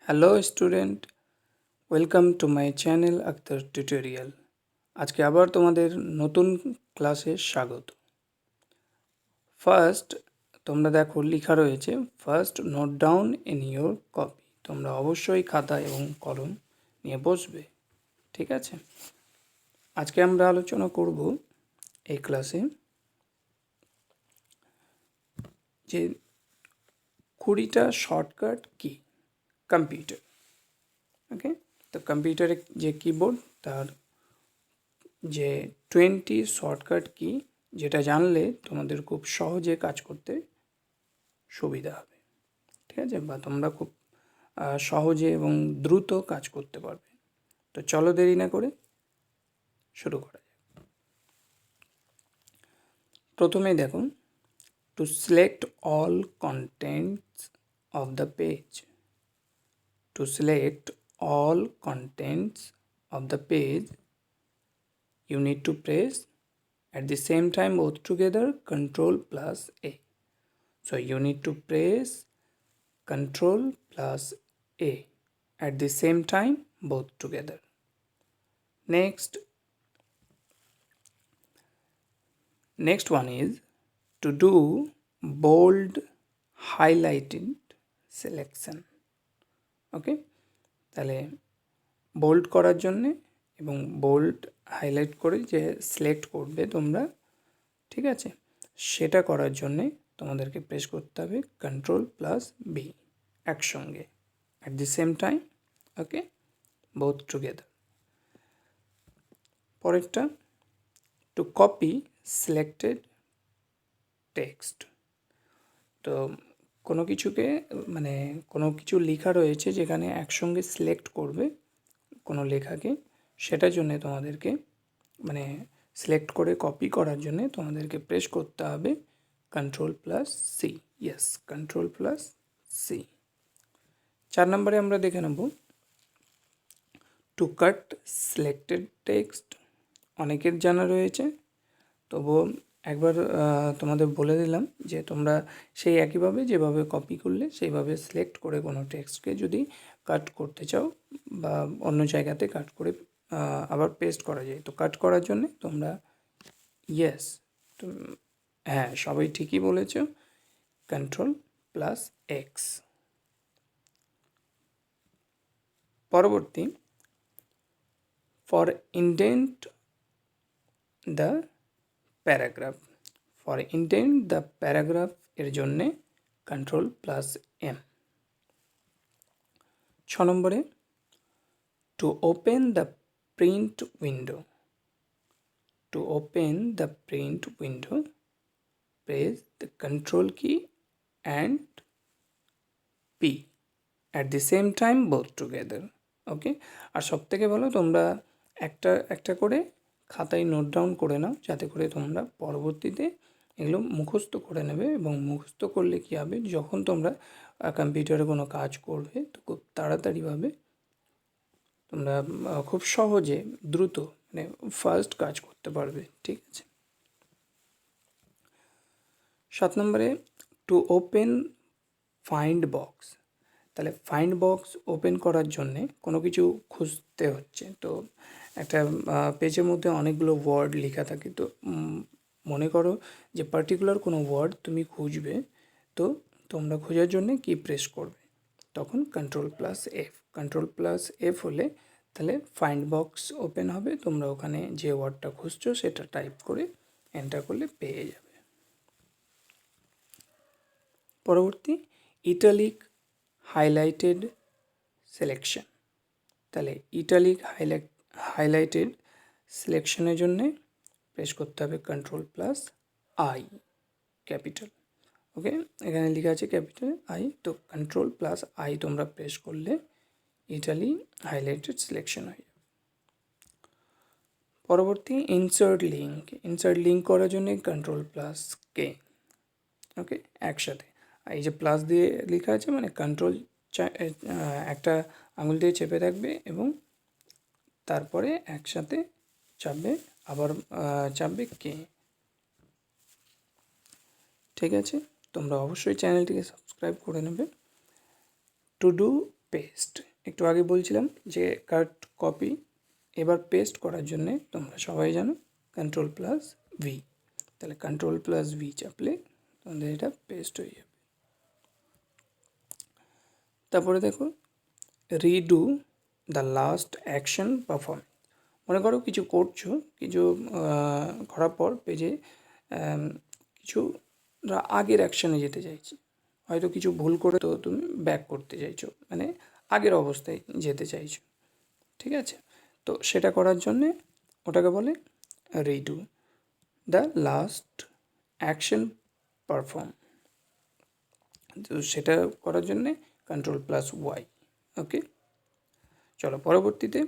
Hello student, welcome to my channel Akhtar tutorial. আজকে আবার তোমাদের নতুন ক্লাসে স্বাগত। ফার্স্ট তোমরা দেখো লেখা রয়েছে first note down in your copy. তোমরা অবশ্যই খাতা এবং কলম নিয়ে বসবে, ঠিক আছে? আজকে আমরা আলোচনা করব এই ক্লাসে যে 20টা শর্টকাট কি কম্পিউটার। ওকে, তো কম্পিউটারে যে কিবোর্ড তার যে 20 শর্টকাট কি, যেটা জানলে তোমাদের খুব সহজে কাজ করতে সুবিধা হবে, ঠিক আছে? বা তোমরা খুব সহজে এবং দ্রুত কাজ করতে পারবে। তো চলো দেরি না করে শুরু করা যাক। প্রথমেই দেখুন, to select all contents of the page. To select all contents of the page, you need to press at the same time both together Ctrl plus A. So you need to press Ctrl plus A at the same time both together. Next one is to do bold highlighted selection. ওকে, তাহলে bold করার জন্যে এবং bold highlight করে যে select করবে তোমরা, ঠিক আছে, সেটা করার জন্যে তোমাদেরকে প্রেস করতে হবে Ctrl plus B একসঙ্গে, at the same time, okay, both together. পরেরটা, টু কপি সিলেক্টেড টেক্সট। তো কোনো কিছুকে মানে কোনো কিছু লেখা রয়েছে যেখানে একসঙ্গে সিলেক্ট করবে কোনো লেখাকে, সেটার জন্যে তোমাদেরকে মানে সিলেক্ট করে কপি করার জন্যে তোমাদেরকে প্রেস করতে হবে Ctrl plus C। Yes, Ctrl plus C। 4 নম্বরে আমরা দেখে নেব টু কাট সিলেক্টেড টেক্সট। অনেকের জানা রয়েছে, তবুও একবার তোমাদের বলে দিলাম যে তোমরা সেই একইভাবে যেভাবে কপি করলে সেইভাবে সিলেক্ট করে কোনো টেক্সটকে যদি কাট করতে চাও বা অন্য জায়গাতে কাট করে আবার পেস্ট করা যায়, তো কাট করার জন্যে তোমরা ইয়েস, হ্যাঁ সবাই ঠিকই বলেছ, Ctrl plus X। পরবর্তী, for indent the paragraph. For indent the paragraph এর জন্যে Ctrl plus M। 6 নম্বরে, to open the print window. To open the print window, press the Ctrl key and P at the same time both together, ওকে। আর সব থেকে ভালো তোমরা একটা একটা করে খাতায় নোট ডাউন করে নাও, যাতে করে তোমরা পরবর্তীতে এগুলো মুখস্থ করে নেবে, এবং মুখস্থ করলে কী হবে, যখন তোমরা কম্পিউটারে কোনো কাজ করবে তো খুব তাড়াতাড়িভাবে তোমরা খুব সহজে দ্রুত মানে ফাস্ট কাজ করতে পারবে, ঠিক আছে? 7 নম্বরে, টু ওপেন ফাইন্ড বক্স। তাহলে ফাইন্ড বক্স ওপেন করার জন্যে কোনো কিছু খুঁজতে হচ্ছে, তো একটা পেজের মধ্যে অনেকগুলো ওয়ার্ড লেখা থাকে, তো মনে করো যে পার্টিকুলার কোনো ওয়ার্ড তুমি খুঁজবে, তো তোমরা খোঁজার জন্যে কি প্রেস করবে, তখন Ctrl plus F। Ctrl plus F হলে তাহলে ফাইন্ড বক্স ওপেন হবে, তোমরা ওখানে যে ওয়ার্ডটা খুঁজছো সেটা টাইপ করে এন্টার করলে পেয়ে যাবে। পরবর্তী, ইটালিক হাইলাইটেড সিলেকশন। তাহলে ইটালিক হাইলাইটেড সিলেকশনের জন্যে প্রেস করতে হবে Ctrl plus I ক্যাপিটাল, ওকে। এখানে লেখা আছে ক্যাপিটাল I, তো Ctrl plus I তোমরা প্রেস করলে ইটালি হাইলাইটেড সিলেকশন হয়ে যাবে। পরবর্তী, ইনসার্ট লিঙ্ক। ইনসার্ট লিঙ্ক করার জন্যে Ctrl plus K, ওকে, একসাথে। এই যে প্লাস দিয়ে লেখা আছে মানে Ctrl একটা আঙুল দিয়ে চেপে থাকবে এবং তারপরে একসাথে চাপবে, আবার চাপবে কে, ঠিক আছে? তোমরা অবশ্যই চ্যানেলটিকে সাবস্ক্রাইব করে নেবে। To do paste. একটু আগে বলছিলাম যে কাট কপি, এবার পেস্ট করার জন্যে তোমরা সবাই জানো Ctrl+V। তাহলে Ctrl+V চাপলে তোমাদের এটা পেস্ট হয়ে যাবে। তারপরে দেখো redo the last action perform. মনে করো কিছু করছো, কিছু করার পর পেজে কিছু আগের অ্যাকশানে যেতে চাইছি, হয়তো কিছু ভুল করে তো তুমি ব্যাক করতে চাইছো, মানে আগের অবস্থায় যেতে চাইছো, ঠিক আছে? তো সেটা করার জন্যে ওটাকে বলে redo the last action perform. তো সেটা করার জন্যে Ctrl+Y। ওকে, চলো পরবর্তীতে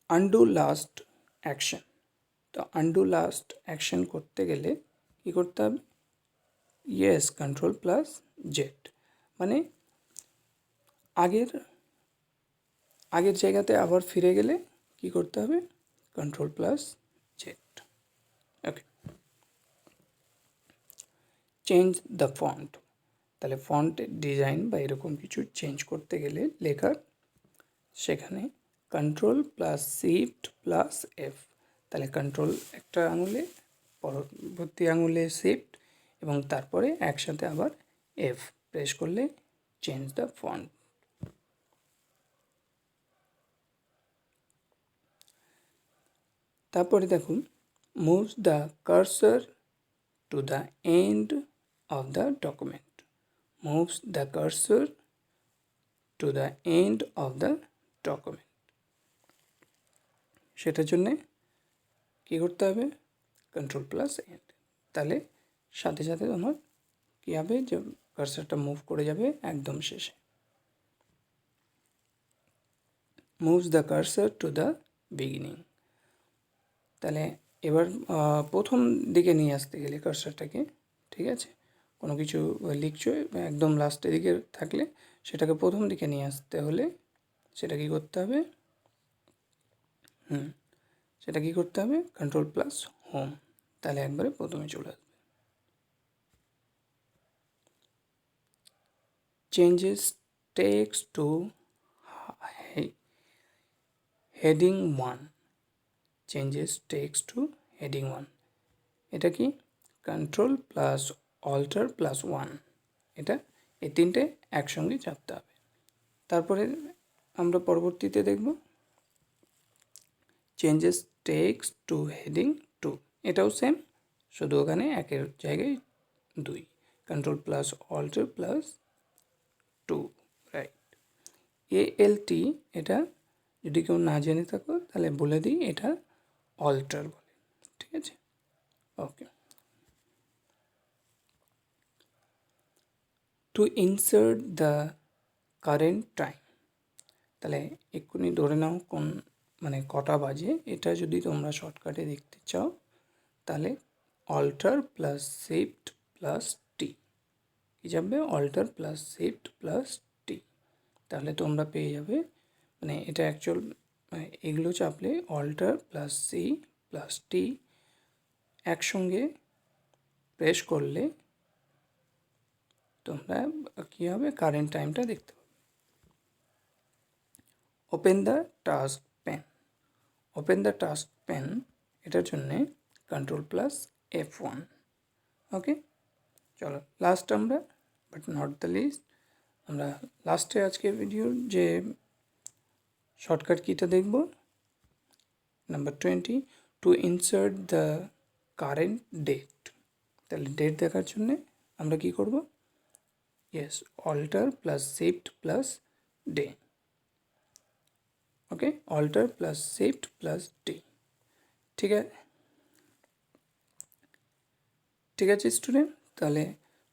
আনডু লাস্ট অ্যাকশন। তো আনডু লাস্ট অ্যাকশন করতে গেলে কী করতে হবে? Yes, Ctrl+Z। মানে আগের জায়গাতে আবার ফিরে গেলে কি করতে হবে? Ctrl+Z। Okay, change the font. তাহলে ফন্টের ডিজাইন বা এরকম কিছু চেঞ্জ করতে গেলে লেখার, সেখানে Ctrl+Shift+F। তাহলে কন্ট্রোল একটা আঙুলে, পরবর্তী আঙুলে শিফট, এবং তারপরে একসাথে আবার F প্রেস করলে চেঞ্জ দ্য ফন্ট। তারপরে দেখুন moves the cursor to the end of the document. Moves the cursor to the end of the document. সেটার জন্যে কী করতে হবে? Ctrl+N। তাহলে সাথে সাথে তোমার কী হবে, যে কার্সারটা মুভ করে যাবে একদম শেষে। Moves the cursor to the beginning. তাহলে এবার প্রথম দিকে নিয়ে আসতে গেলে কার্সারটাকে, ঠিক আছে, কোনো কিছু লিখছো একদম লাস্টের দিকে থাকলে সেটাকে প্রথম দিকে নিয়ে আসতে হলে সেটা কী করতে হবে? সেটা কী করতে হবে? Ctrl+Home। তাহলে একবারে প্রথমে চলে আসবে। Changes text to heading 1। Changes text to heading 1, এটা কি? Ctrl+Alt+1। এটা এই তিনটে একসঙ্গে চাপতে হবে। তারপরে আমরা পরবর্তীতে দেখব চেঞ্জেস টেক্সট টু হেডিং 2। এটাও সেম, শুধু ওখানে একের জায়গায় 2। Ctrl+Alt+2, right. ALT, এটা যদি কেউ না জেনে থাকো তাহলে বলে দিই, এটা অল্টার বলে, ঠিক আছে? Okay. To insert the current time. তাহলে এক্ষুনি ধরে নাও কোন মানে কটা বাজে, এটা যদি তোমরা শর্টকাটে দেখতে চাও তাহলে Alt+Shift+T। কী যাবে? Alt+Shift+T। তাহলে তোমরা পেয়ে যাবে, মানে এটা অ্যাকচুয়াল এগুলো চাপলে Alt+C+T একসঙ্গে প্রেস করলে তোমরা কী হবে? কারেন্ট টাইমটা দেখতে পাবে। Open the task pane. Open the task pane, এটার জন্যে Ctrl+F1। ওকে, চলো লাস্ট আমরা, বাট নট দ্য লিস্ট, আমরা লাস্টে আজকের ভিডিওর যে শর্টকাট কিটা দেখব, number 20, to insert the current date. তাহলে ডেট দেখার জন্যে আমরা কি করব? Yes, Alt+Shift+D। Okay, Alt+Shift+D। ঠিক আছে, ঠিক আছে স্টুডেন্ট, তাহলে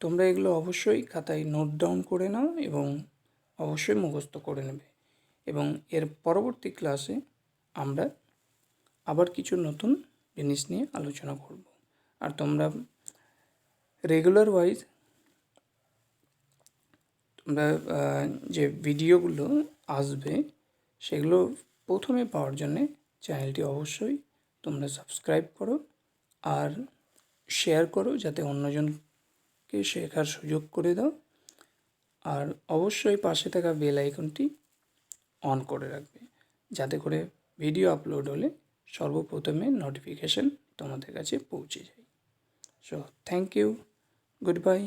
তোমরা এগুলো অবশ্যই খাতায় নোট ডাউন করে নাও এবং অবশ্যই মুখস্থ করে নেবে। এবং এর পরবর্তী ক্লাসে আমরা আবার কিছু নতুন জিনিস নিয়ে আলোচনা করব। আর তোমরা রেগুলার ওয়াইজ তোমরা যে ভিডিওগুলো আসবে সেগুলো প্রথমে পাওয়ার জন্যে চ্যানেলটি অবশ্যই তোমরা সাবস্ক্রাইব করো আর শেয়ার করো, যাতে অন্যজনকে শেখার সুযোগ করে দাও। আর অবশ্যই পাশে থাকা বেল আইকনটি অন করে রাখবে, যাতে করে ভিডিও আপলোড হলে সর্বপ্রথমে নোটিফিকেশন তোমাদের কাছে পৌঁছে যায়। So thank you, good by.